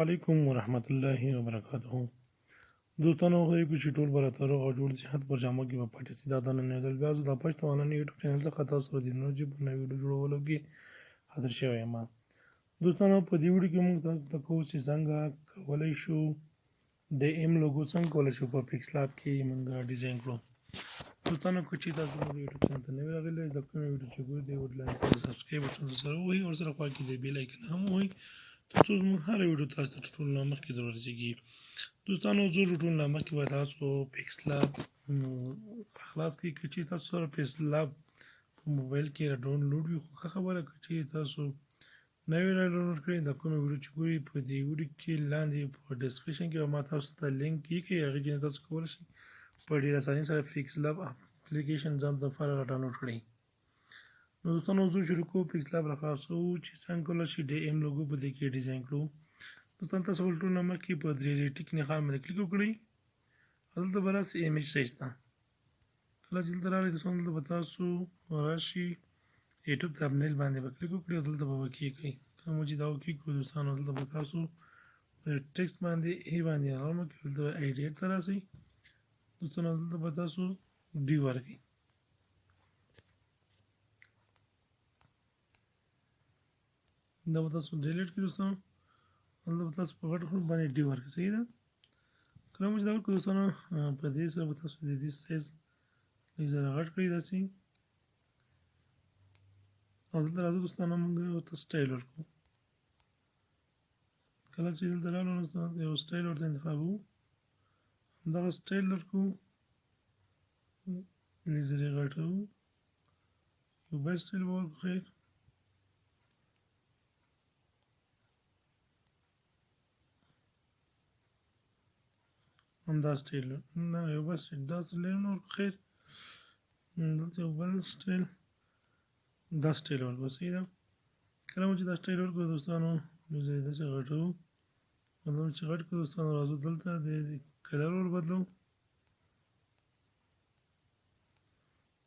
علیکم ورحمت الله وبرکاته. دوستانو خدای کو چې ټول برابر او جوړ صحت پر جامو کې په پټه سیده د نن نظر بیا د پښتو انلاین یوټیوب چینل څخه تاسو د نوجي په نوې ویډیو جوړولو کې حاضر شوی یم. دوستانو په دې ویډیو کې موږ تاسو ته کوو چې څنګه کولای شو د ایم لوګو څنګه کولای شو په پکس لاب کې موږ ډیزاین کړو. دوستانو که چې تاسو د یوټیوب چینل ته نوی راغلي د کومې ویډیو چې ګورئ د لاندې سبسکرایب بټن سره ووهئ او سره خوا کې د بیل آیکن هم ووهئ ترڅو زموږ هره ویډیو تاسو ته ټول نه مخکې در ورسیږي. دوستانو زه ټول نه مخکې به تاسو پکس لاب خلاص کړئ. که چې تاسو سره پکس لاب په موبایل کې را ډاونلوډ وي خو ښه خبره که چې تاسو نوی را ډاونلوډ کړئ د کومې ویډیو چې ګورئ په دې ویډیو کې لاندې په ډسکرپشن کې به ما تاسو ته لینک ایښی هغې کې تاسو کولی شئ په ډېره اسانۍ سره پکس لاب اپلیکیشن ځان لپاره را ډاونلوډ کړئ. نو دوستانو زه شروع کوم پکس لاب را خلاصوو چې څنګه کولی شئ د ایم لوګو په دې کې ډیزاین کړو. دوستان تاسو ټول نه مخکې په درې ټیک نښان باندې کلیک وکړئ. دلته به راسي ایمیج سایز ته. کله چې دلته راغلئ دوستان دلته به تاسو راشئ یوټیوب تمبنیل باندې به کلیک وکړئ او دلته به وکیږئ. کله مو چې دا وکیږو دوستانو دلته به تاسو په ټکسټ باندې ای باندې علامه کړئ دلته به ایډیټ ته راسئ. دوستانو دلته به تاسو ډي ورکړئ. دا به تاسو ډیلیټ کړئ دوستانو. دلته به تاسو په غټ حروف باندې ډي ورکړئ. صحیح ده. کله مو چې دا وکړو دوستانو په دې سره به تاسو د دې سایز لږ ذره غټ کړئ داسې او دلته راځو دوستانو موږ ورته سټایل ورکړو. کله چې دلته راغلو نو یو سټایل ورته انتخابوو. همدغه سټایل ورکړو لږ ذرې غټوو یو بل سټایل به ورکړو. خیر همدا سټایل نه یو بل سټایل دا سټایل نه ورکړو. خیر دلته یو بل سټایل دا سټایل ورکړو. صحیح ده. کله مو چې دا سټایل ورکړو دوستانو لږ ځای داسې غټوو. مطلب چې غټ کړو دوستانو راځو دلته د کلر ور بدلو.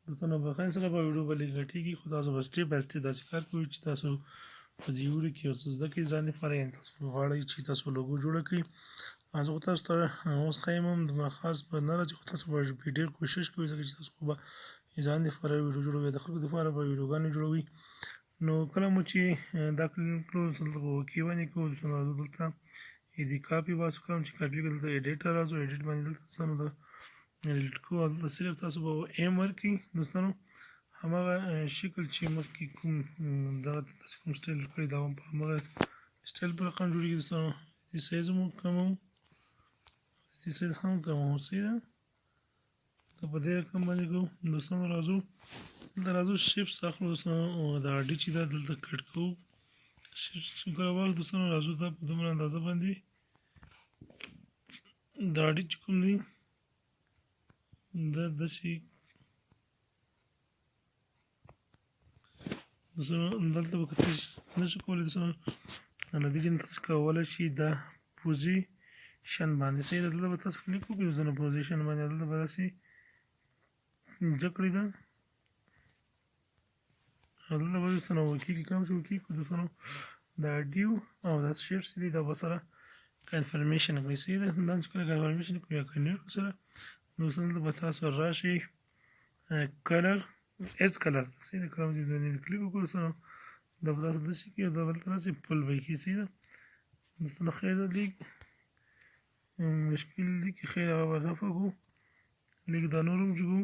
دوستانو بخښنې سره به ویډیو به لږ غټېږي خو تاسو به سټیپ بای سټیپ داسې کار کوئ چې تاسو په دې ویډیو کې یو څه زده کړئ ځان لپاره یعنې تاسو غواړئ چې تاسو لوګو جوړه کړئ. زه خو تاسو ته اوس ښیم هم دومره خاص به نه راځي خو تاسو به ډېر کوشش کوئ ځکه چې تاسو خو به ځان لپاره ویډیو جوړوئ د خلکو لپاره به ویډیوګانې جوړوئ. نو کله مو چې دا کلیک کړو دلته به اوکې باندې کوو. راځو دلته دې کاپي باسو. کله چې کاپي کړو دلته ایډیټ ته راځو. ایډیټ باندې دلته دوستانو د ایډیټ کوو او دلته صرف تاسو به ایم ورکړئ. دوستانو هماغه شکل چې مخکې کوم دغه تاسو کوم سټایل کړی دا هم په هماغه سټایل په رقم جوړېږي. دوستانو دې سایز مو کموو دې سایز هم کموو. صحیح ده. دا په دې رقم باندې کوو. دوستانو راځو دلته راځو شیپس اخلو. دوستانو دا اډي چې دا دلته کټ کوو. شیپس کله واخلو دوستانو راځو دا په دومره اندازه باندې دا اډي چې کوم دی دا داسې دوستانو دلته به کتل نشو کولی. دوستانو نتیجه تاسو کولی شئ دا پوزیشن باندې. صحیح ده. دلته به تاسو کلیک وکړئ دوستانو پوزیشن باندې. دلته به داسې جګ کړئ ده دلته به دوستانو وکیږي. کوم چې وکیږي دوستانو دا ډیو او دا شیپس دي دا به سره کنفرمیشن کړئ. صحیح ده. دا چې کله کنفرمیشن کړئ یا کنیټ سره دوستانو دلته به تاسو راشئ کلر ایز کلر. صحیح ده. کله چې باندې کلیک وکړو دوستانو دا به تاسو داسې کړي او دا به دلته راسي فل به یې کړي. صحیح ده. دوستانو خیر ده لیک مشکل دی که خیر هغه به رفع کړو لیک دا نور هم جوړو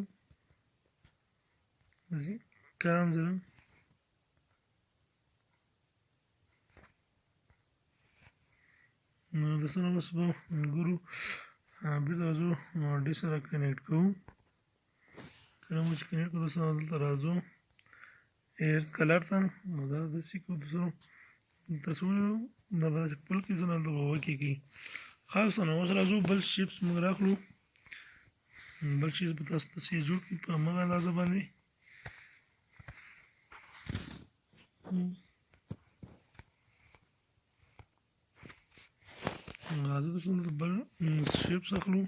کم زره نو دوستانو اوس به ګورو بېرته راځو ډي سره کنیکټ کوو. کله مو چې کنیکټ کړو دوستانو دلته راځو ایز کلر ته نو دا داسې کوو. دوستانو تاسو ولیدو دا به داسې پل کړي دوستانو دلته به وکیږي. ښه دوستانو اوس راځو بل شیپس موږ راخلو. بل شیپس به تاسو داسې جوړ کړي په هماغه اندازه باندې. راځو دوستانو بل شیپس اخلو.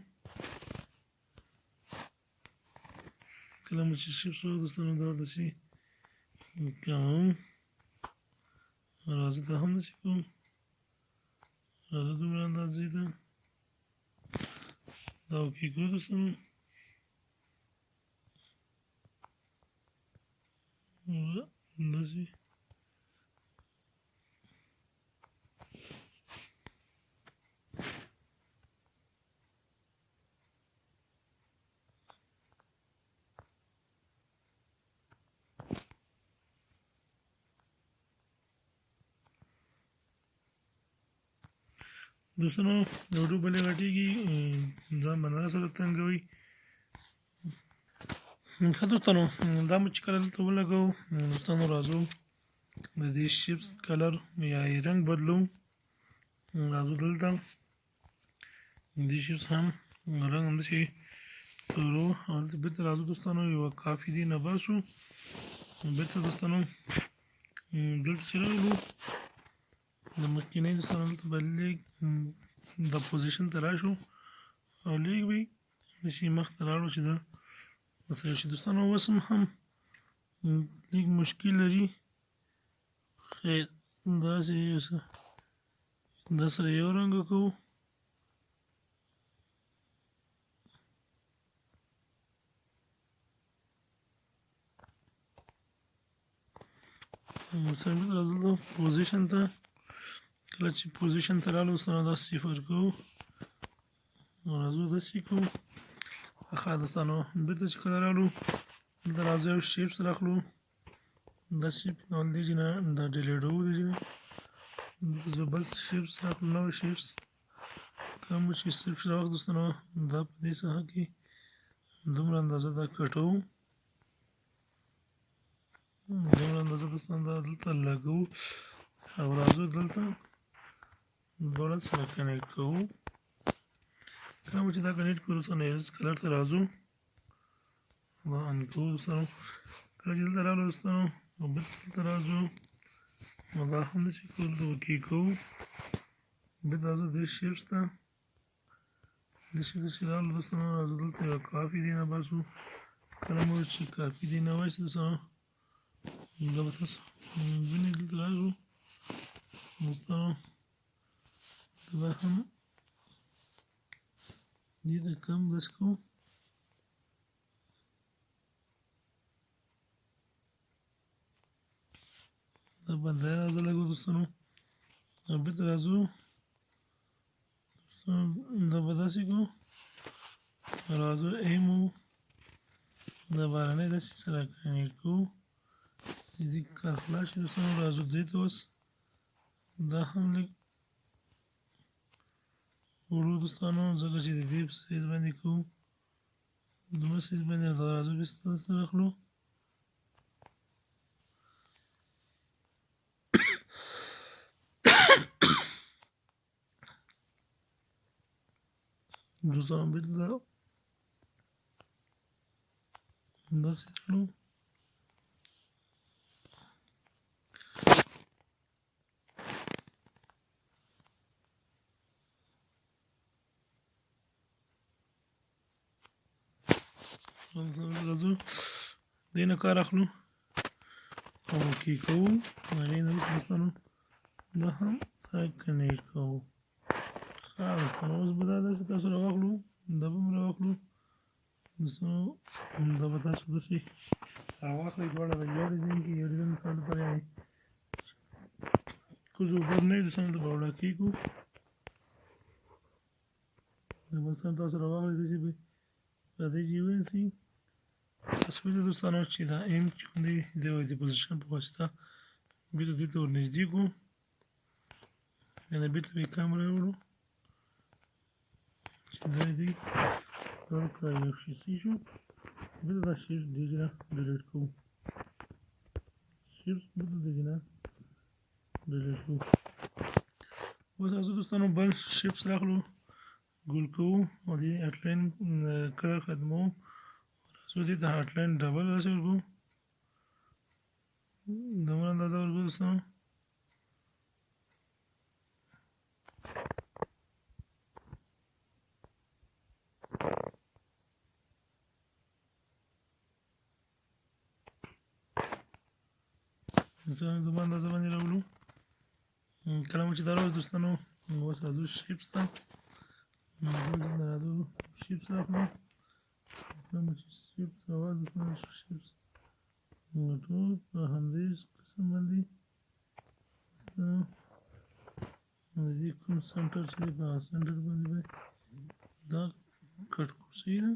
کله مو چې شیپس واخلو دوستانو دا داسې کوم راځو دا هم داسې کوم راځه دومره اندازې ته دا اوکې کړو دوستانو. همداسې دوستانو ویډیو بلې غټېږي، ځان به نه سره تنګوي. ښه دوستانو دا مو چې کله دلته ولګوو دوستانو راځو د دې شیپس کلر یا یې رنګ بدلو. راځو دلته دې شیپس هم رنګ همداسې تورو او دلته بېرته راځو دوستانو یوه کافي دې نه باسو. بېرته دوستانو دلته چې راغلو د مخکینۍ دوستانو دلته به لیک د پوزیشن ته راشو او لیک به داسې مخته راوړو چې دا مثلا چې دوستانو اوس هم لیک مشکل لري. خیر داسې دا سره یو رنګ کوو. مثلا راځو د پوزیشن ته، کله چې پوزیشن ته راغلو دوستانو دا صفر کوو، راځو داسې کوو. ښه دوستانو بېرته چې کله راغلو دلته راځو یو شیپس راخلو، دا شیپ دې چې نه دا ډیلیټوو دې چې نه دلته بل شیپس راخلو، نوی شیپس کوم چې شیپس راوخت دوستانو دا په دې ساحه کې دومره اندازه دا کټوو، دومره اندازه دوستانو دا دلته لګوو او راځو دلته دواړه سره کنیکټ کوو. کوم چې دا کنیکټ کړو دوستانو ایرز کلر ته راځو، دا ان کوو دوستانو. کله چې دلته راغلو دوستانو نو بېرته دلته راځو نو دا هم داسې کوو، دلته اوکې کوو. بېرته راځو دې شیپس ته، دې شیپس ته چې راغلو دوستانو راځو دلته یوه کافي دې نه باسو. کله مو چې کافي دې نه وایست دوستانو دا به تاسو وینئ. دلته راځو دوستانو دا به هم دې ته کم بس کوو. دا به دا اندازه لګوو دوستانو او بېرته راځو دا به داسې کوو. راځو ایم دا بهرنی داسې سره کنیکټ کوو، دې کار خلاص شي دوستانو. راځو دې ته اوس دا هم لږ وړو دوستانو ځکه چې د دې په سایز باندې کوو، دومره سایز باندې راځو بېرته داسې راخلو. دوستانو بېرته دا داسې کړو. راځو دې نه کار اخلو او اوکې کوو. هغې نه وروسته دوستانو دا هم سره کنیکټ کوو. ښه دوستانو اوس به دا داسې تاسو راواخلو، دا به هم راواخلو دوستانو. دا به تاسو داسې راواخلئ دواړه د یو ډیزاین کې یو ډیزاین کولو لپاره یعنې کوز اوبر نه وي دوستانو دا به وړه کېږو. دا به سم تاسو راواخلئ داسې به راځئ چې ونیسئ. تصویر دوستانو چې دا ایم چې کوم دی د پوزیشن په واسطه بېرته دې ته ورنږدې کړو، یعنې بېرته به یې کم راوړو چې دا دې ورکړه یو شي شو. بېرته دا شیپس دې چې نه ډیلیټ کوو، شیپس بېرته دې چې نه ډیلیټ کوو. اوس راځو دوستانو بل شیپس راخلو، ګول کوو او دې اټلاین کلر ختموو. راځو دې ته اټلاین ډبل داسې ورکوو، دومره اندازه ورکوو دوستانو. دومره اندازه باندې راولو. کله مو چې دا راوړو دوستانو اوس راځو شیپس ته دلته راځو شیپس راخلو کوم چې شیپس اواز دوستانو شیپس ټول په همدې قسم باندې د دې کوم سنټر چې دی په هغه سنټر باندې به دا کټ کړو صحیح ده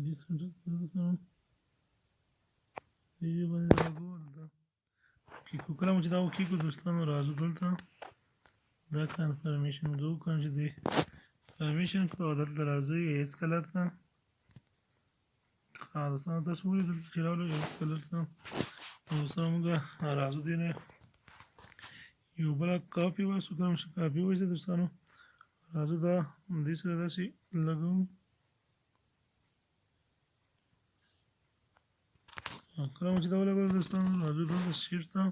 دې سنټر ته دوستانو دې باندې راځو دلته کیکو کله مو چې دا وکیکو دوستانو راځو دلته دا کنفرمیشن کو کوم چې دی کنفرمیشن کو دلته راځي ایس کلر ته دوستانو تاسو ولې دلته چې راولو ایس کلر ته دوستانو موږ راځو دی نه یو بله کاپي واسو کوم چې کاپي وایي دوستانو راځو دا دې سره داسې لګو کله چې دا ولګول دوستانو راځو دلته شیټ ته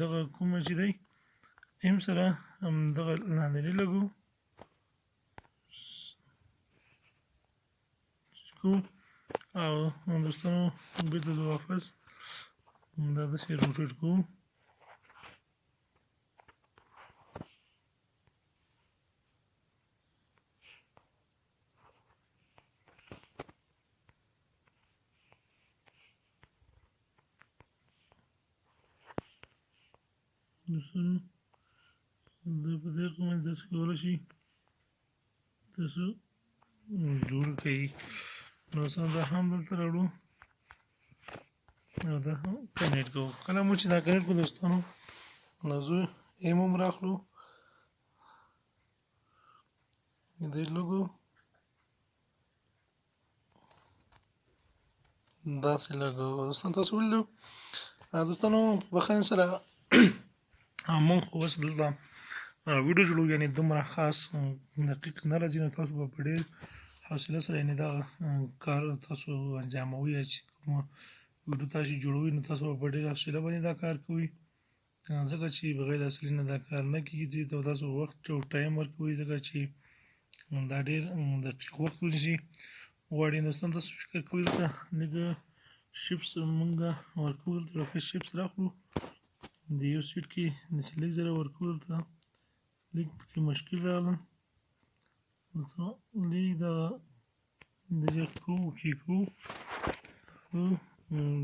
دغه کومه چې دی ام سره دغه لاندې لګو او دوستانو بیرته واپس دا داسې روټیټ کوو دوستانو دا په دې قیمت داسې کولی شي تاسو جوړ کړئ نو دوستانو دا هم دلته راوړو او دا هم کنیکټ کوو کله مو چې دا کنیکټ کړو دوستانو نو زه ایم هم راخلو دې لوګو داسې لګو دوستانو تاسو ولیدو دوستانو بخښنې سره مونږ خو اوس دلته ویډیو جوړو یعنې دومره خاص دقیق نه راځي نو تاسو به په ډېر حوصله سره یعنې دغه کار تاسو انجاموئ چې کومه ویډیو تاسو جوړوئ نو تاسو به په ډېر حوصله باندې دا کار کوئ ځکه چې بغیر د حوصلې نه دا کار نه کېږي دې ته تاسو وخت او ټایم ورکوئ ځکه چې دا ډېر دقیق وخت ونیسي غواړي دوستان تاسو فکر کوئ دلته لږ شیپس مونږ ورکوو دلته یو ښه شیپس راخلو د یو سیټ کې داسې لږ ځله ورکوو دلته لږ پکې مشکل راغله دلته لږ دغه دغه کوو کیکو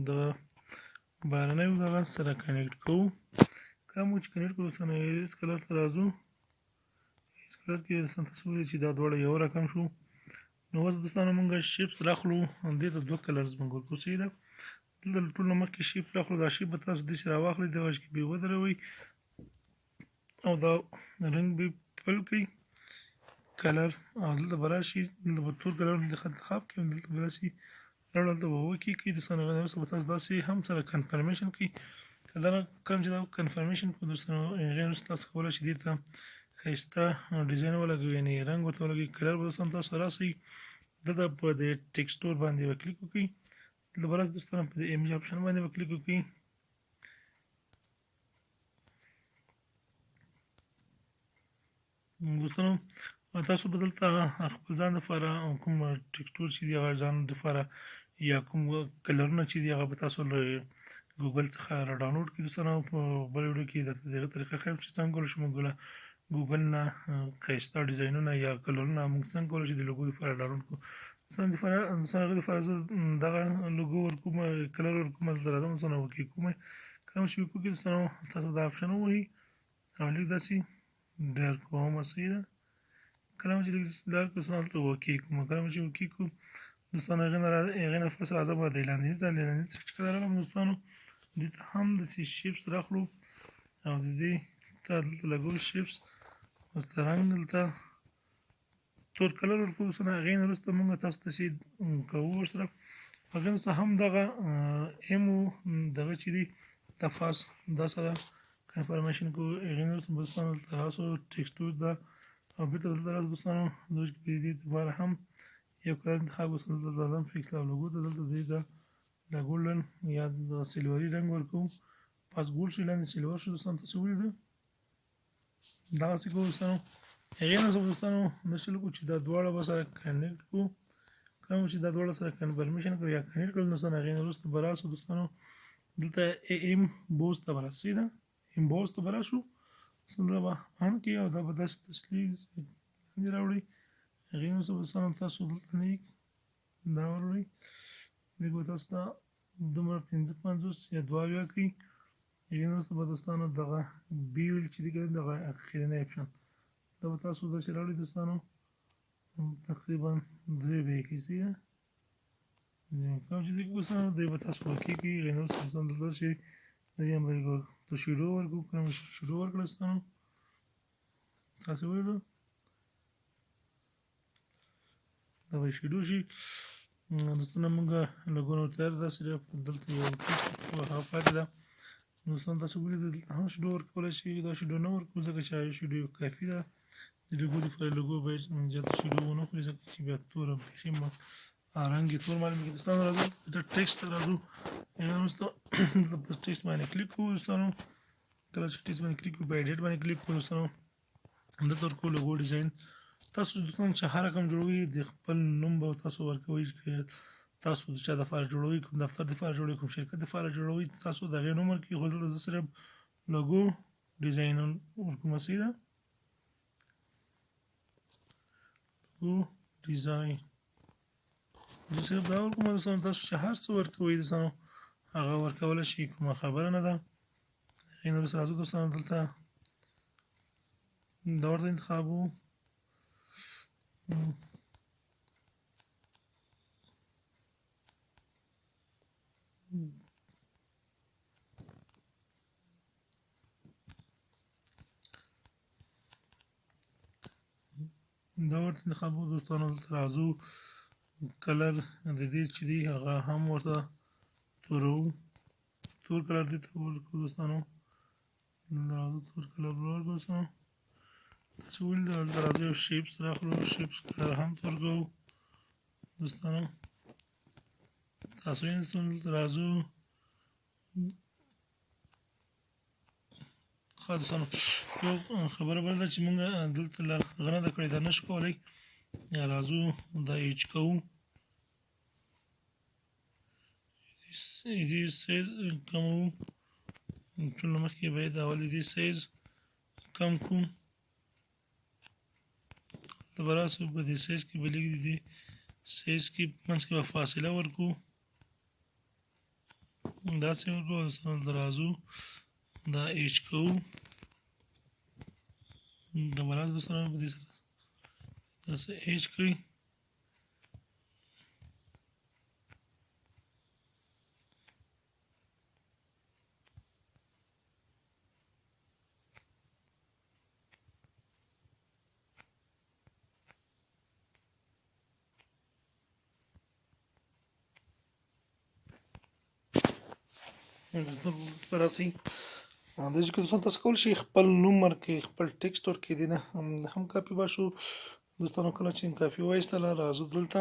د بهرنیو دغه سره کنیکټ کوو کله مو چې کنیکټ کړو دوستانو ایس کلر ته راځو ایس کلر کې دوستان تاسو ولیدل چې دا دواړه یو رقم شو نو اوس دوستانو مونږ شیپس راخلو دې ته دوه کلرز مونږ ورکړو صحیح ده دلته ټول مخکې شیپ راخلو دا شیپ به تاسو داسې راواخلئ دغه کې به ودروئ او دا رنګ به خپل کړئ کلر او دلته به راشي دلته به تور کلر انتخاب کړئ دلته به داسې راوړل دلته به وکړئ دوستانو وروسته به تاسو داسې هم سره کنفرمیشن کړئ که دا کوم چې دا کنفرمیشن کړو دوستانو هغې وروسته تاسو کولی شئ دې ته ښایسته ډیزاین ولګوئ یعنې رنګ ورته ولګوئ کلر به دوستانو تاسو راسئ دلته په د ټیکسټور باندې به کلیک وکړئ دلته به راسئ دوستانو په د ایمیج آپشن باندې به کلیک وکړئ دوستانو تاسو به دلته خپل ځان دپاره کوم ټیکسټور چې دي هغه ځان دپاره یا کوم کلرونه چې دي هغه به تاسو له ګوګل څخه را ډاونلوډ کړئ دوستانو په بل ویډیو کې درته د هغه طریقه ښیم چې څنګه کولی شو موږ له ګوګل نه ښایسته ډیزاینونه یا کلرونه موږ څنګه کولی شو د لوګو دپاره ډاونلوډ کړو دوستانو هغې دپاره زه دغه لوګو ورکوم کلر ورکوم دلته راځم دوستانو اوکې کوم کله چې وکړو کې دوستانو تاسو دا آپشن ووهئ او لږ داسې ډېر کوم صحیح ده کله چې لږ ډېر کړو دوستانو دلته اوکې کوم کله چې اوکې کړو دوستانو هغې نه پس راځم د لاندې ته لاندې ته چې کله راغلم دوستانو دې ته هم داسې شیپس راخلو او د دې ته دلته لګو شیپس ورته رنګ دلته تور کلر ورکړو دوستانو هغې نه وروسته مونږ تاسو داسې کوو ورسره هغې وروسته هم دغه ایم دغه چې دی دا فاس دا سره کنفرمیشن کوو هغې نه وروسته به دوستانو دلته راسو ټیکسټور ده او بېرته دلته راسو دوستانو دوی د دې دپاره هم یو کلر انتخاب وکړو دلته راځم فکس لا لوګو ته دلته دې ته د ګولډن یا د سیلوري رنګ ورکوو پاس ګولډ شو لاندې سیلور شو دوستانو تاسو ولیدل دغسې کوو دوستانو. هغې نه څه دوستانو داسې لږ چې دا دواړه به سره کنیکټ کړو. کله مو چې دا دواړه سره کنفرمیشن کړو یا کنیکټ کړل دوستانو هغې نه وروسته به راسو دوستانو دلته امبوز ته به راسو ده امبوز ته به راشو دلته به آن کړي او دا به داسې تسلیل لاندې راوړئ. هغې نه وروسته دوستانو تاسو دلته لیک دا وروړئ لیک به تاسو ته دومره 55 یا 72 کړي. هغې نه وروسته به دوستانو دغه بي ویل چې دی که دغه اخرنی اپشن دا به تاسو داسې راوړئ دوستانو تقریبا 3 به یې کیسي ده کوم چې دی که دوستانو دی به تاسو به کېږي. هغې نه وروسته دوستانو دلته چې دی هم به ته شروع ورکړو کله مو شروع ورکړه دوستانو تاسې ولیدل دا به شروع شي. دوستانو موږ لګونه تیار ده صرف دلته یو هغه پاتې ده دوستانو تاسو ولیدل دلته هم شروع ورکولی شي دا شروع نه ورکړو ځکه چې هغې شروع کافي ده. د لوګو لپاره لوګو باید زیاته شروع ونه کړي ځکه چې بیا توره بیخي رنګ یې تور معلومېږي. دوستانو راځو د ټکسټ ته راځو. هغې وروسته دلته په ټکسټ باندې کلیک کوو دوستانو. کله چې ټکسټ باندې کلیک کوو په ایډیټ باندې کلیک کوو دوستانو دلته ورکوو لوګو ډیزاین. تاسو دوستانو چې هر رقم جوړوئ د خپل نوم به تاسو ورکوئ که تاسو د چا دپاره جوړوئ کوم دفتر دپاره جوړوئ کوم شرکت دپاره جوړوئ تاسو د هغې نوم ورکوئ. خو دلته زه صرف لوګو ډیزاین ورکوم صحیح ده لوګو ډیزاین زه صرف دا ورکوم دوستانو. تاسو چې هر څه ورکوئ دوستانو هغه ورکولی شي کومه خبره نه ده. هغې نه وروسته راځو دوستانو دلته دا ورته انتخابوو دا ورته انتخابوو دوستانو. دلته راځو کلر د دې چې دی هغه هم ورته توروو تور کلر دې ته ورکړو دوستانو. دلته راځو تور کلر ورکړو دوستانو. تاسو ولیدل دلته راځو یو شیپس راخلو شیپس کلر هم تور کوو دوستانو. تاسو یې دلته راځو ښه دوستانو یو خبره بله ده چې مونږ دلته له هغه نه ده کړې دا نه شو کولی. راځو دا ایچ کوو دې سایز کموو ټول نه مخکې باید اول دې سایز کم کړو. دلته به راسو په دې سایز کې به لږ د دې سایز کې منځ کې به فاصله ورکړو داسې ورکړو. دلته راځو دا ایچ کوو دا به راسو دوستانو په دې سره داسې ایچ کړئ. دلته به راسئ دا چې دوستانو تاسو کولی شئ خپل نوم ورکړئ خپل ټکسټ ورکړئ دې نه هم کاپي به شو دوستانو. کله چې کاپي وایستله راځو دلته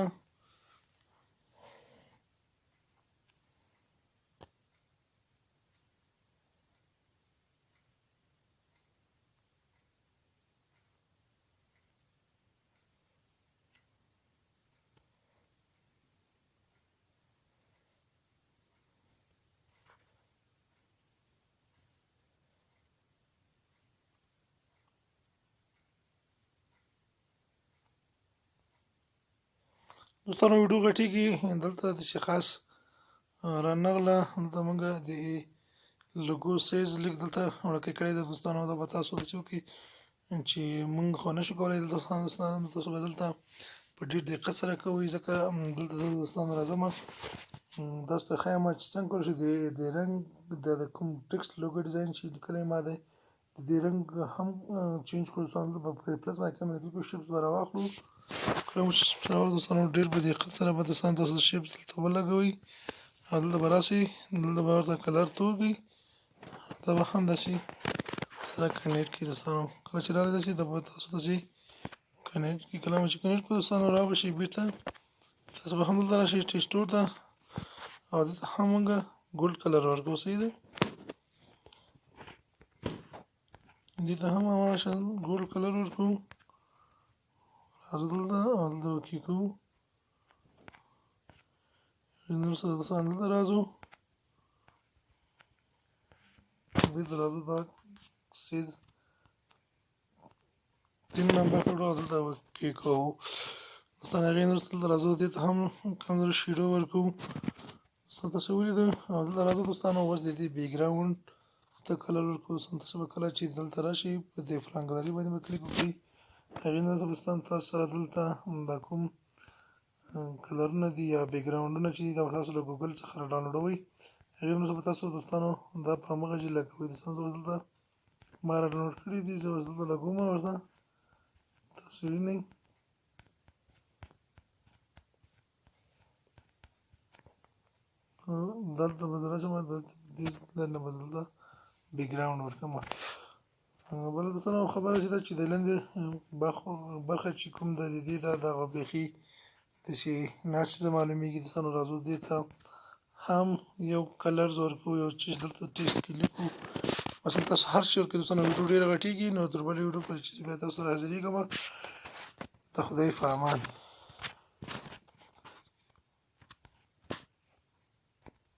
دوستانو ویډیو غټېږي دلته داسې خاص رانغله. دلته موږ د لوګو سایز لږ دلته وړوکی کړی ده دوستانو. دا به تاسو داسې وکړئ چې موږ خو نشو کولی دلته تاسو به دلته په ډېر دقت سره کوئ ځکه دلته زه دوستانو راځم تاسو ته ښیم چې څنګه کولی شئ د رنګ د کوم ټکسټ لوګو ډیزاین چې لیکلی ما دی د دې رنګ هم چینج کړو دوستانو. په پلس باندې کله کلیک وکړو شیپس به راواخلو کله مو شیپس راواخلو دوستانو ډېر په دقت سره به دوستانو تاسو شیپس دلته ولګوئ او دلته به راسئ دلته به ورته کلر تور کړئ دا به هم داسې سره کنیکټ کړئ دوستانو. کله چې راغلی داسې دا به تاسو داسې کنیکټ کړئ. کله مو چې کنیکټ کړو دوستانو را به شي بېرته تاسو به هم دلته راشئ ټیکسټور ته او دلته هم موږ ګولډ کلر ورکوو صحیح ده. دې ته هم هماغه ګولډ کلر ورکوو راځو دلته او دلته اوکې کوو نور سره دلته راځو دلته راځو دا سیز 3 نمبر ته وړو دلته اوکې کوو دوستان هغې نه وروسته دلته راځو دې ته هم کمزوري شیډو ورکوو دوستان تاسو ولیدل او دلته راځو دوستانو اوس د دې بیکګراوند ته کلر ورکوو دوستان تاسو به کله چې دلته راشئ په دې فلان ګالري باندې به کلیک وکړئ هغې نه وروسته دوستان تاسو سره دلته دا کوم کلرونه دي یا بیکګراوندونه چې دي دا به تاسو له ګوګل څخه راډاونلوډوئ هغې وروسته به تاسو دوستانو دا په همغه ژبه کوئ دوستان زه اوس دلته ما راډاونلوډ کړي دي زه اوس دلته لګوم ورته تاسو وینئ دلته به زه راشم دې لنډه به دلته بیکګراوند ورکړم بله دوستانو خبره چې ده چې د لاندې برخه چې کوم ده د دې دا دغه بیخي داسې ناست څه معلومیږي دوستانو راځو دې ته هم یو کلرز ورکوو یو چیز دلته ټیسټ کې لیکو مثلا تاسو هر شي ورکوئ دوستانو ویډیو ډېره غټېږي نو تر بلې ویډیو پورې چې بیا تاسو سره حاضرېږم د خدای په امان